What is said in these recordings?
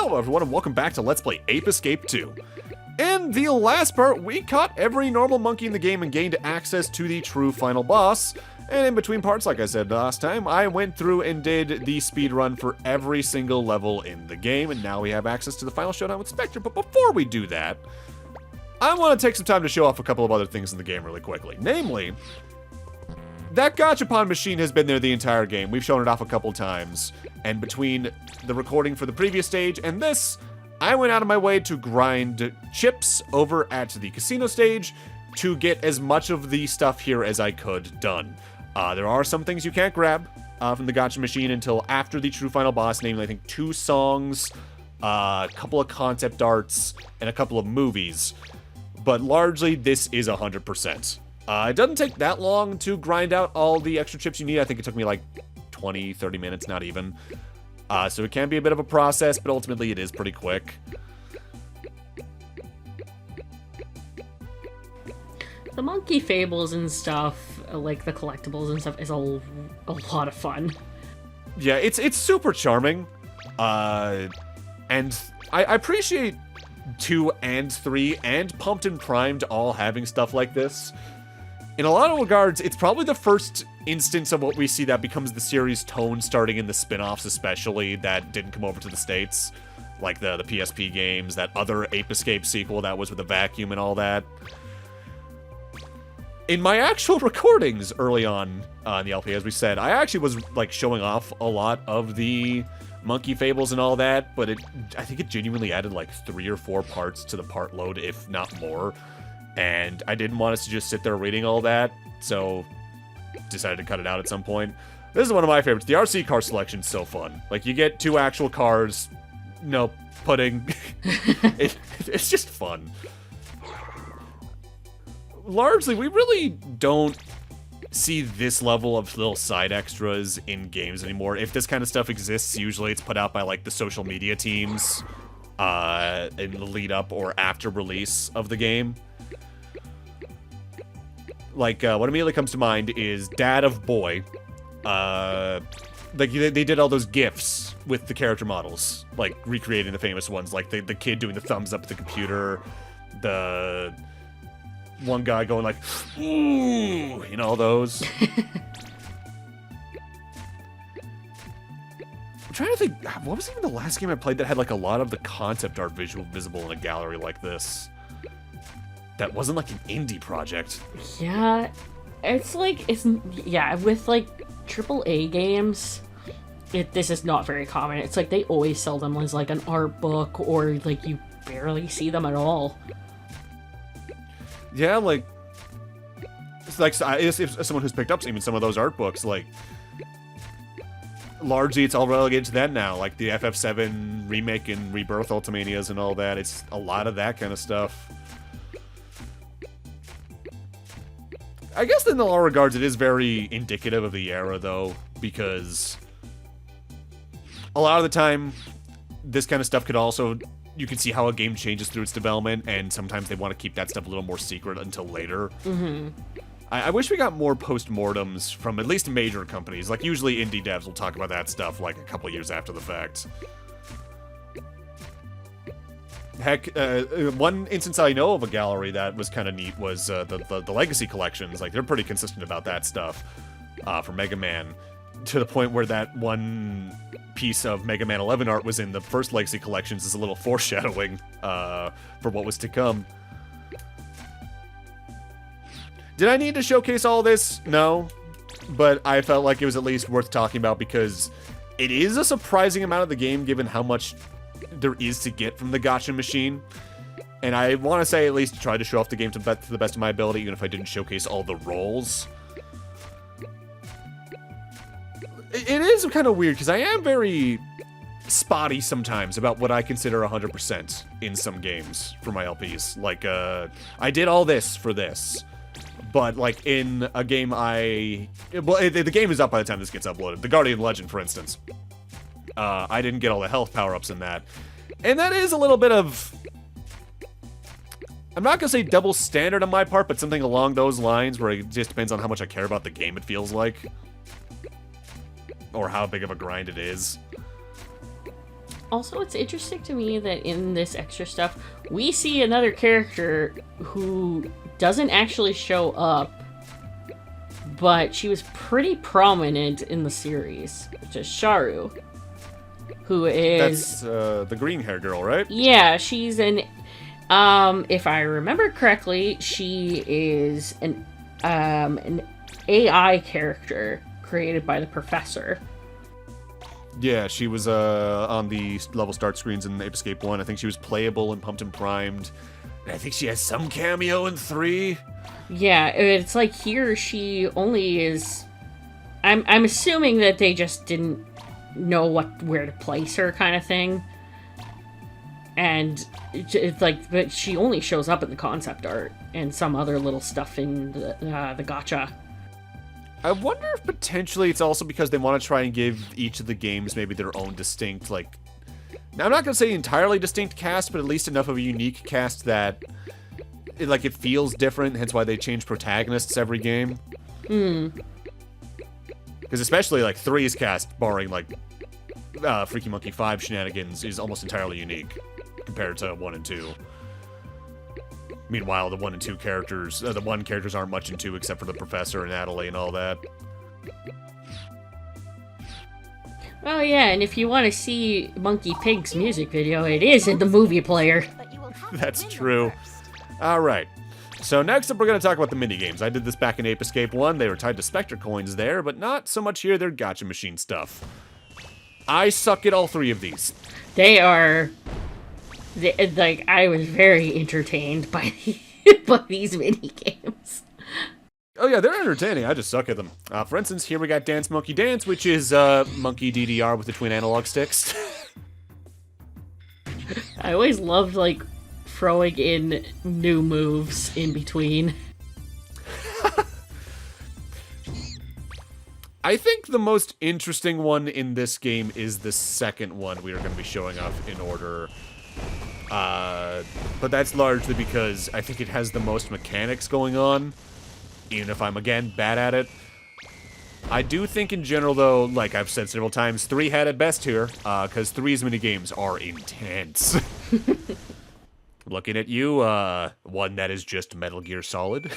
Hello everyone and welcome back to Let's Play Ape Escape 2. In the last part, we caught every normal monkey in the game and gained access to the true final boss. And in between parts, like I said last time, I went through and did the speed run for every single level in the game, and now we have access to the final showdown with Specter. But before we do that, I want to take some time to show off a couple of other things in the game really quickly. Namely, that gachapon machine has been there the entire game. We've shown it off a couple times. And between the recording for the previous stage and this, I went out of my way to grind chips over at the casino stage to get as much of the stuff here as I could done. There are some things you can't grab from the gacha machine until after the true final boss, namely I think 2 songs, a couple of concept arts, and a couple of movies. But largely, this is 100%. It doesn't take that long to grind out all the extra chips you need. I think it took me like 20, 30 minutes, not even. So it can be a bit of a process, but ultimately it is pretty quick. The monkey fables and stuff, like the collectibles and stuff, is a lot of fun. Yeah, it's super charming. And I appreciate 2 and 3 and Pumped and Primed all having stuff like this. In a lot of regards, it's probably the first instance of what we see that becomes the series' tone, starting in the spin-offs especially, that didn't come over to the States. Like the PSP games, that other Ape Escape sequel that was with the vacuum and all that. In my actual recordings early on in the LP, as we said, I actually was like showing off a lot of the monkey fables and all that, but I think it genuinely added like 3 or 4 parts to the part load, if not more. And I didn't want us to just sit there reading all that, so decided to cut it out at some point. This is one of my favorites. The RC car selection's so fun. Like, you get 2 actual cars, no pudding. It's just fun. Largely, we really don't see this level of little side extras in games anymore. If this kind of stuff exists, usually it's put out by, like, the social media teams in the lead up or after release of the game. Like, what immediately comes to mind is Dad of Boy. Like, they did all those GIFs with the character models, like, recreating the famous ones, like the kid doing the thumbs up at the computer, the one guy going like, ooh, you know, all those. I'm trying to think, what was even the last game I played that had, like, a lot of the concept art visible in a gallery like this? That wasn't like an indie project. Yeah, it's like, with like AAA games, this is not very common. It's like they always sell them as like an art book, or like you barely see them at all. Yeah, like, it's like if someone who's picked up even some of those art books, like, largely it's all relegated to that now, like the FF7 remake and Rebirth Ultimanias and all that. It's a lot of that kind of stuff. I guess in all regards, it is very indicative of the era, though, because a lot of the time, this kind of stuff could also, you can see how a game changes through its development, and sometimes they want to keep that stuff a little more secret until later. Mm-hmm. I wish we got more post-mortems from at least major companies. Like, usually indie devs will talk about that stuff, like, a couple years after the fact. Heck, one instance I know of a gallery that was kind of neat was the Legacy collections. Like, they're pretty consistent about that stuff for Mega Man, to the point where that one piece of Mega Man 11 art was in the first Legacy collections as a little foreshadowing for what was to come. Did I need to showcase all this? No, but I felt like it was at least worth talking about because it is a surprising amount of the game given how much there is to get from the gacha machine, and I want to say at least try to show off the game to the best of my ability, even if I didn't showcase all the roles. It is kind of weird because I am very spotty sometimes about what I consider 100% in some games for my LPs. Like, I did all this for this, but like in a game the game is up by the time this gets uploaded. The Guardian Legend, for instance. I didn't get all the health power-ups in that. And that is a little bit of, I'm not going to say double standard on my part, but something along those lines where it just depends on how much I care about the game, it feels like. Or how big of a grind it is. Also, it's interesting to me that in this extra stuff, we see another character who doesn't actually show up, but she was pretty prominent in the series, which is Sharu, who is... That's the green-haired girl, right? Yeah, she's an... if I remember correctly, she is an AI character created by the professor. Yeah, she was on the level start screens in Ape Escape 1. I think she was playable in Pumped and Primed. And I think she has some cameo in 3. Yeah, it's like here she only is... I'm assuming that they just didn't know where to place her kind of thing. And it's like, but she only shows up in the concept art and some other little stuff in the gacha. I wonder if potentially it's also because they want to try and give each of the games maybe their own distinct, like... Now, I'm not going to say entirely distinct cast, but at least enough of a unique cast that it feels different, hence why they change protagonists every game. Because especially, 3's cast, barring, Freaky Monkey 5 shenanigans, is almost entirely unique compared to 1 and 2. Meanwhile, the 1 and 2 characters, the 1 characters aren't much in 2 except for the professor and Adelaide and all that. Oh yeah, and if you want to see Monkey Pig's music video, it is in the movie player. That's true. Alright. So next up we're going to talk about the minigames. I did this back in Ape Escape 1. They were tied to Specter coins there, but not so much here. They're gacha machine stuff. I suck at all 3 of these. They are... I was very entertained by, by these minigames. Oh yeah, they're entertaining. I just suck at them. For instance, here we got Dance Monkey Dance, which is monkey DDR with the twin analog sticks. I always loved, throwing in new moves in between. I think the most interesting one in this game is the second one we are going to be showing off in order. But that's largely because I think it has the most mechanics going on, even if I'm, again, bad at it. I do think in general, though, like I've said several times, 3 had it best here, because 3's minigames are intense. Looking at you, one that is just Metal Gear Solid.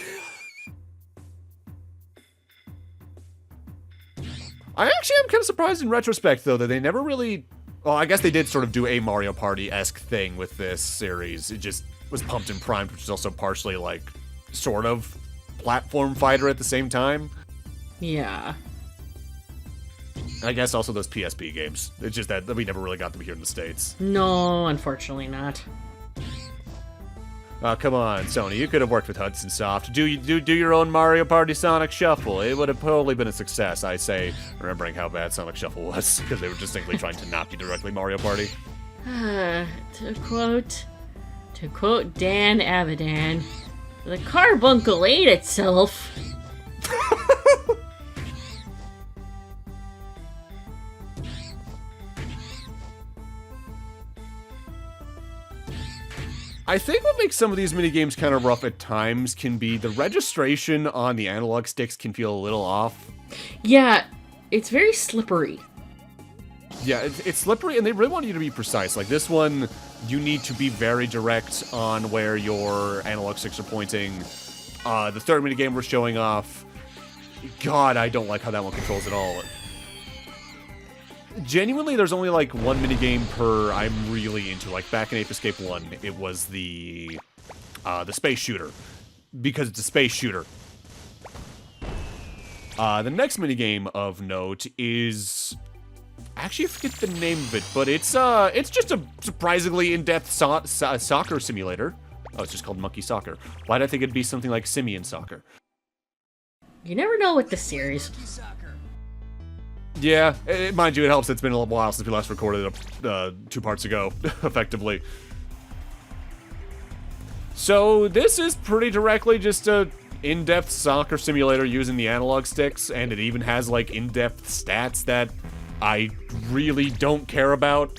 I actually am kind of surprised in retrospect, though, that they never really... Well, I guess they did sort of do a Mario Party-esque thing with this series. It just was pumped and primed, which is also partially, sort of platform fighter at the same time. Yeah. I guess also those PSP games. It's just that we never really got them here in the States. No, unfortunately not. Come on, Sony. You could have worked with Hudson Soft. Do your own Mario Party Sonic Shuffle. It would have probably been a success, I say, remembering how bad Sonic Shuffle was, because they were distinctly trying to not be directly Mario Party. To quote Dan Avidan, the carbuncle ate itself. I think what makes some of these minigames kind of rough at times can be the registration on the analog sticks can feel a little off. Yeah, it's very slippery. Yeah, it's slippery, and they really want you to be precise. Like this one, you need to be very direct on where your analog sticks are pointing. The third minigame we're showing off, God, I don't like how that one controls at all. Genuinely, there's only one minigame per I'm really into. Like back in Ape Escape 1, it was the space shooter, because it's a space shooter. The next minigame of note is, actually I forget the name of it, but it's just a surprisingly in-depth soccer simulator. Oh, it's just called Monkey Soccer. Why did I think it'd be something like Simian Soccer? You never know with this series. Yeah, mind you, it helps. It's been a little while since we last recorded it 2 parts ago, effectively. So this is pretty directly just a in-depth soccer simulator using the analog sticks, and it even has in-depth stats that I really don't care about.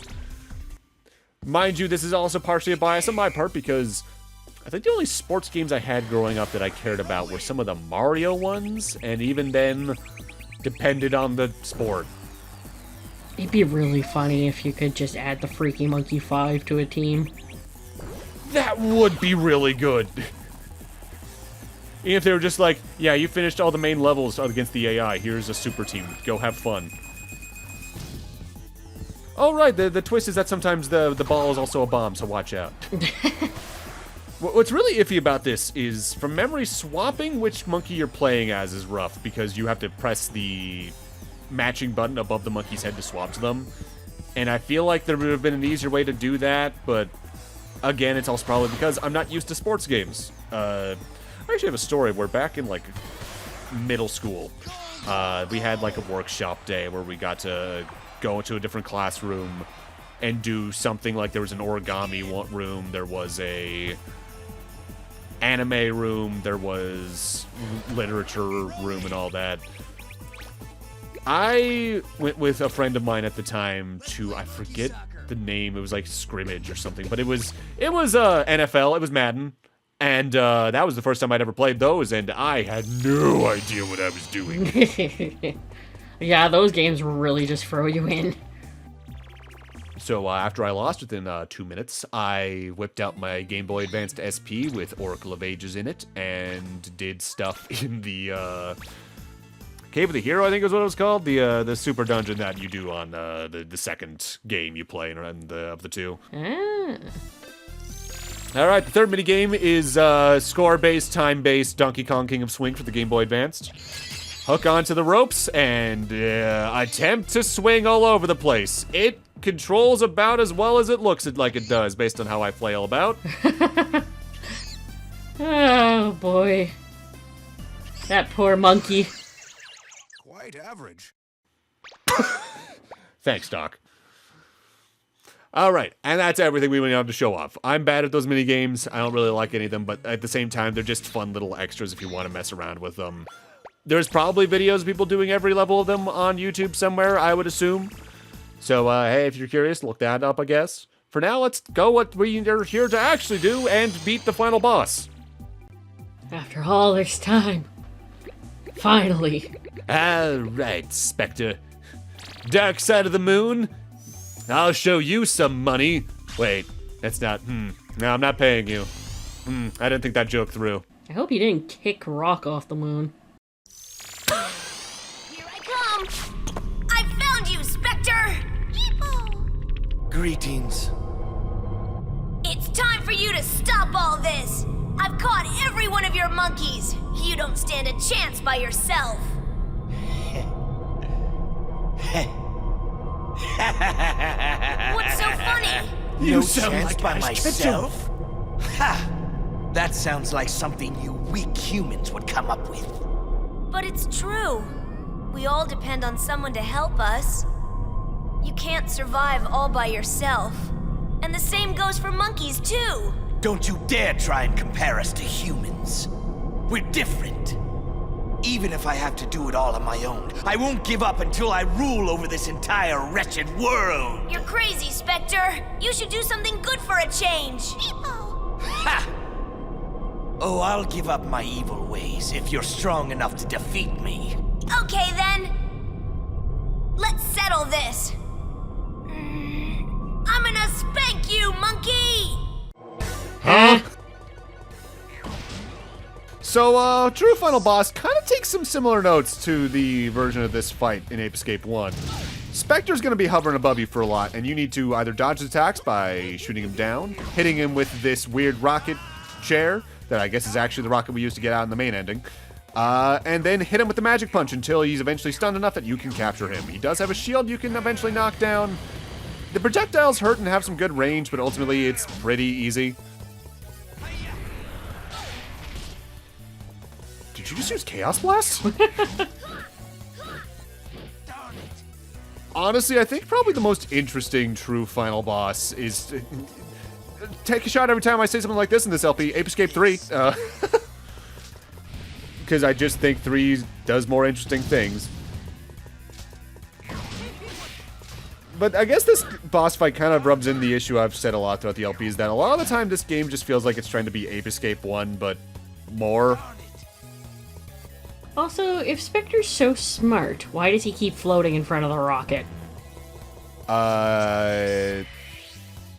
Mind you, this is also partially a bias on my part because I think the only sports games I had growing up that I cared about were some of the Mario ones, and even then, depended on the sport. It'd be really funny if you could just add the Freaky Monkey 5 to a team. That would be really good. Even if they were just like, yeah, you finished all the main levels against the AI. Here's a super team. Go have fun. Oh, right. The twist is that sometimes the ball is also a bomb, so watch out. What's really iffy about this is, from memory, swapping which monkey you're playing as is rough, because you have to press the matching button above the monkey's head to swap to them. And I feel like there would have been an easier way to do that, but again, it's also probably because I'm not used to sports games. I actually have a story where back in, like, middle school, we had, like, a workshop day where we got to go into a different classroom and do something like there was an origami room, there was a anime room, there was literature room and all that. I went with a friend of mine at the time to, I forget the name, it was like Scrimmage or something, but it was NFL, it was Madden, and that was the first time I'd ever played those, and I had no idea what I was doing. Yeah, those games really just throw you in. So after I lost within 2 minutes, I whipped out my Game Boy Advanced SP with Oracle of Ages in it, and did stuff in the Cave of the Hero, I think is what it was called, the super dungeon that you do on the second game you play of the two. Ah. All right, the third minigame is score-based, time-based Donkey Kong King of Swing for the Game Boy Advanced. Hook onto the ropes and attempt to swing all over the place. It controls about as well as it looks like it does, based on how I flail about. Oh, boy. That poor monkey. Quite average. Thanks, Doc. All right, and that's everything we wanted to show off. I'm bad at those mini games. I don't really like any of them, but at the same time, they're just fun little extras if you want to mess around with them. There's probably videos of people doing every level of them on YouTube somewhere, I would assume. So, hey, if you're curious, look that up, I guess. For now, let's go what we are here to actually do and beat the final boss. After all this time. Finally. All right, Specter. Dark side of the moon. I'll show you some money. Wait, that's not, No, I'm not paying you. I didn't think that joke through. I hope you didn't kick rock off the moon. Here I come! I found you, Specter! Greetings. It's time for you to stop all this! I've caught every one of your monkeys! You don't stand a chance by yourself! What's so funny? No sound chance like by Ash myself? Ha! That sounds like something you weak humans would come up with. But it's true. We all depend on someone to help us. You can't survive all by yourself. And the same goes for monkeys, too. Don't you dare try and compare us to humans. We're different. Even if I have to do it all on my own, I won't give up until I rule over this entire wretched world. You're crazy, Specter. You should do something good for a change. Ha! Oh, I'll give up my evil ways if you're strong enough to defeat me. Okay, then. Let's settle this. I'm gonna spank you, monkey! Huh? So, True Final Boss kind of takes some similar notes to the version of this fight in Ape Escape 1. Specter's going to be hovering above you for a lot, and you need to either dodge his attacks by shooting him down, hitting him with this weird rocket chair, that I guess is actually the rocket we used to get out in the main ending, and then hit him with the magic punch until he's eventually stunned enough that you can capture him. He does have a shield you can eventually knock down. The projectiles hurt and have some good range, but ultimately it's pretty easy. Did you just use Chaos Blast? Honestly, I think probably the most interesting true final boss is... take a shot every time I say something like this in this LP, Ape Escape 3. Because I just think 3 does more interesting things. But I guess this boss fight kind of rubs in the issue I've said a lot throughout the LP, is that a lot of the time this game just feels like it's trying to be Ape Escape 1, but more. Also, if Specter's so smart, why does he keep floating in front of the rocket?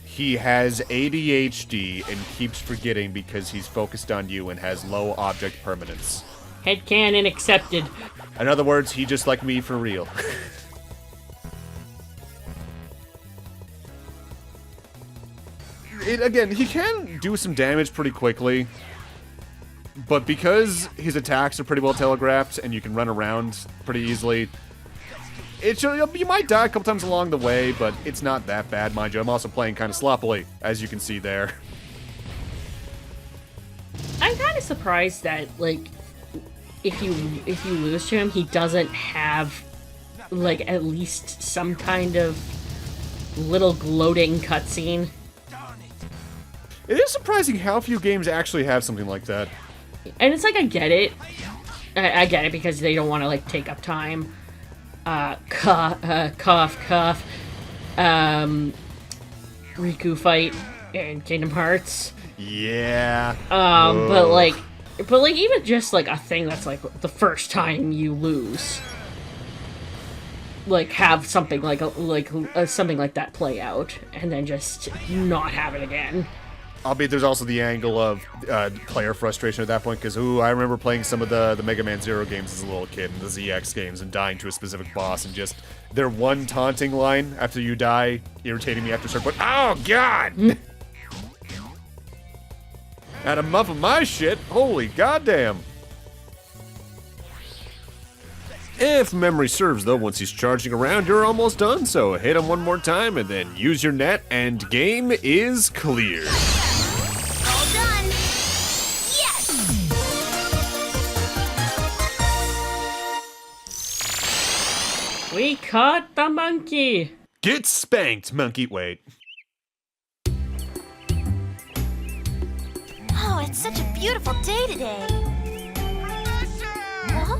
He has ADHD and keeps forgetting because he's focused on you and has low object permanence. Headcanon accepted. In other words, he just like me for real. Again, he can do some damage pretty quickly, but because his attacks are pretty well telegraphed and you can run around pretty easily, you might die a couple times along the way, but it's not that bad, mind you. I'm also playing kind of sloppily, as you can see there. I'm kind of surprised that, like, if you lose to him, he doesn't have, like, at least some kind of little gloating cutscene. It is surprising how few games actually have something like that. And it's like, I get it. I get it because they don't want to, like, take up time. Cough. Riku fight in Kingdom Hearts. Yeah. But like, even just, like, a thing that's, like, the first time you lose. Like, have something like something like that play out, and then just not have it again. Albeit there's also the angle of player frustration at that point, because, I remember playing some of the Mega Man Zero games as a little kid, and the ZX games, and dying to a specific boss, and just their one taunting line after you die irritating me after a certain point. Oh, God! Had a muff of my shit. Holy goddamn. If memory serves, though, once he's charging around, you're almost done, so hit him one more time, and then use your net, and game is clear. All done. Yes! We caught the monkey! Get spanked, monkey. Wait. Oh, it's such a beautiful day today. Huh?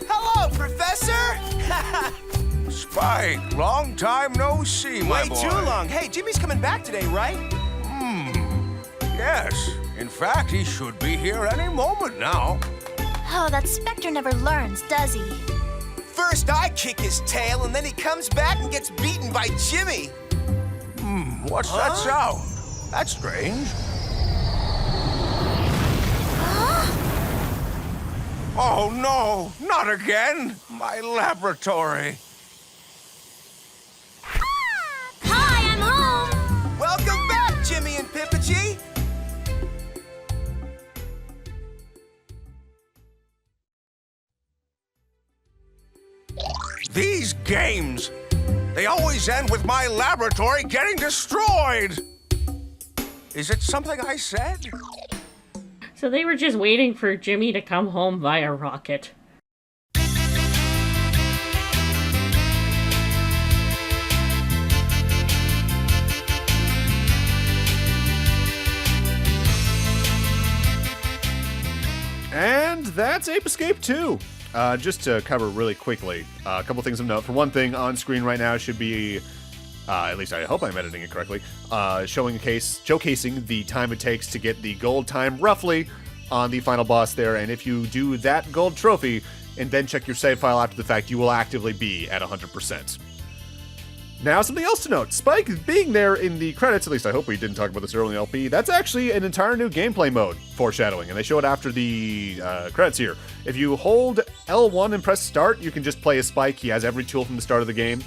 Hello, Professor! Spike, long time no see, my Way boy. too long. Hey, Jimmy's coming back today, right? Yes. In fact, he should be here any moment now. Oh, that Specter never learns, does he? First I kick his tail, and then he comes back and gets beaten by Jimmy. What's that sound? That's strange. Oh, no, not again. My laboratory. Hi, I'm home! Welcome back, Jimmy and Pippachi. These games, they always end with my laboratory getting destroyed. Is it something I said? So they were just waiting for Jimmy to come home via rocket. And that's Ape Escape 2. Just to cover really quickly, a couple things of note. For one thing, on screen right now should be, at least I hope I'm editing it correctly, showcasing the time it takes to get the gold time roughly on the final boss there. And if you do that gold trophy and then check your save file after the fact, you will actively be at 100%. Now, something else to note. Spike being there in the credits, at least I hope we didn't talk about this early in the LP, that's actually an entire new gameplay mode, foreshadowing, and they show it after the credits here. If you hold L1 and press start, you can just play as Spike. He has every tool from the start of the game,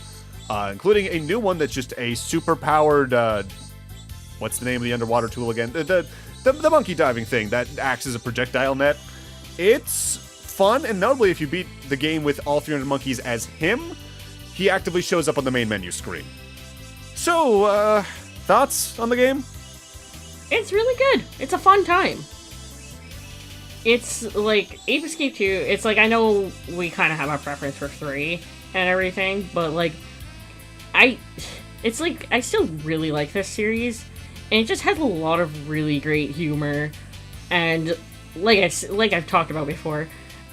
including a new one that's just a super-powered, what's the name of the underwater tool again? The monkey diving thing that acts as a projectile net. It's fun, and notably, if you beat the game with all 300 monkeys as him, he actively shows up on the main menu screen. So, thoughts on the game? It's really good. It's a fun time. It's like Ape Escape 2. It's like, I know we kind of have a preference for 3 and everything, but like, I still really like this series, and it just has a lot of really great humor. And like I've talked about before,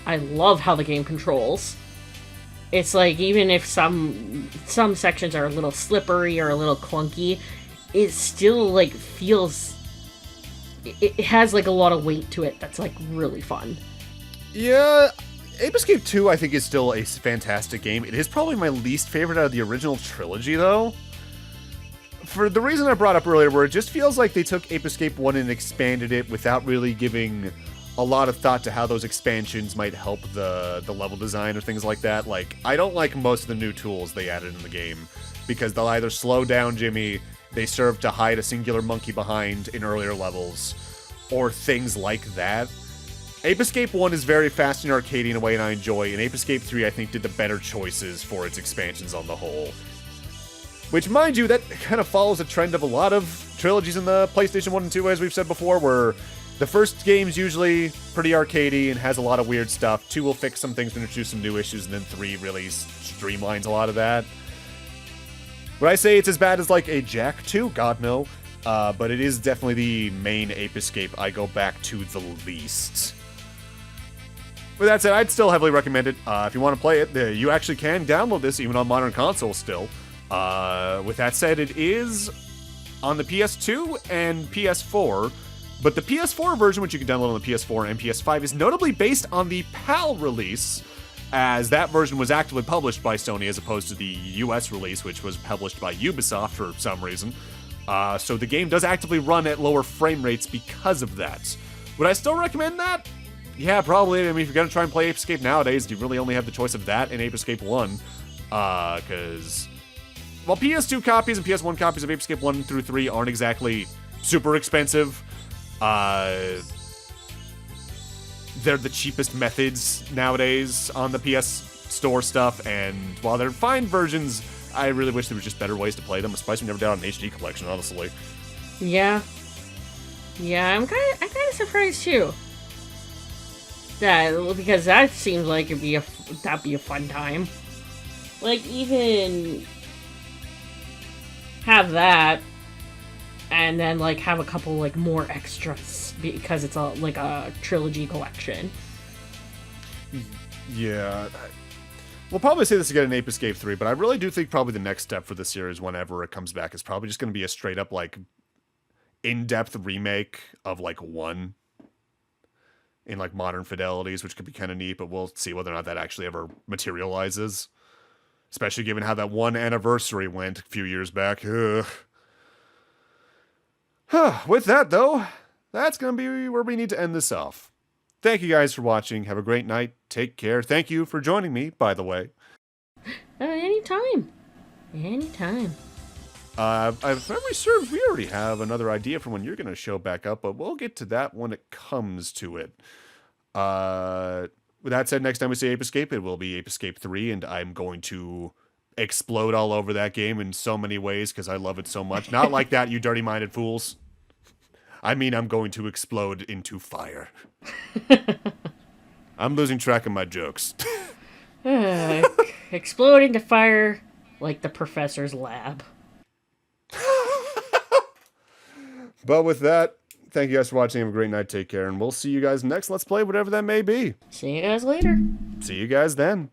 I love how the game controls. It's like, even if some sections are a little slippery or a little clunky, it still, like, feels... It has, like, a lot of weight to it that's, like, really fun. Yeah, Ape Escape 2, I think, is still a fantastic game. It is probably my least favorite out of the original trilogy, though. For the reason I brought up earlier, where it just feels like they took Ape Escape 1 and expanded it without really giving a lot of thought to how those expansions might help the level design or things like that. Like, I don't like most of the new tools they added in the game, because they'll either slow down Jimmy, they serve to hide a singular monkey behind in earlier levels, or things like that. Ape Escape 1 is very fast and arcadey in a way, and I enjoy, and Ape Escape 3, I think, did the better choices for its expansions on the whole. Which, mind you, that kind of follows a trend of a lot of trilogies in the PlayStation 1 and 2, as we've said before, where the first game's usually pretty arcadey and has a lot of weird stuff. 2 will fix some things and introduce some new issues, and then 3 really streamlines a lot of that. Would I say it's as bad as, like, a Jak 2? God, no. But it is definitely the main Ape Escape I go back to the least. With that said, I'd still heavily recommend it. If you want to play it, you actually can download this even on modern consoles still. With that said, it is on the PS2 and PS4, but the PS4 version, which you can download on the PS4 and PS5, is notably based on the PAL release, as that version was actively published by Sony as opposed to the US release, which was published by Ubisoft for some reason. So the game does actively run at lower frame rates because of that. Would I still recommend that? Yeah, probably. I mean, if you're going to try and play Ape Escape nowadays, you really only have the choice of that and Ape Escape 1. Because, well, PS2 copies and PS1 copies of Ape Escape 1 through 3 aren't exactly super expensive. They're the cheapest methods nowadays on the PS Store stuff, and while they're fine versions, I really wish there was just better ways to play them, especially when you never down an HD collection, honestly. Yeah. Yeah, I'm kind of surprised too. That, because that seems like that'd be a fun time. Like, even have that, and then like have a couple like more extras because it's like a trilogy collection. Yeah. We'll probably say this again in Ape Escape 3, but I really do think probably the next step for the series whenever it comes back is probably just going to be a straight up like in-depth remake of like 1 in like modern fidelities, which could be kind of neat, but we'll see whether or not that actually ever materializes. Especially given how that 1 anniversary went a few years back. Ugh. With that, though, that's going to be where we need to end this off. Thank you guys for watching. Have a great night. Take care. Thank you for joining me, by the way. Anytime. Anytime. If memory serves, we already have another idea for when you're going to show back up, but we'll get to that when it comes to it. With that said, next time we say Ape Escape, it will be Ape Escape 3, and I'm going to explode all over that game in so many ways because I love it so much. Not like that, you dirty-minded fools. I mean, I'm going to explode into fire. I'm losing track of my jokes. Explode into fire like the professor's lab. But with that, thank you guys for watching. Have a great night. Take care. And we'll see you guys next Let's Play, whatever that may be. See you guys later. See you guys then.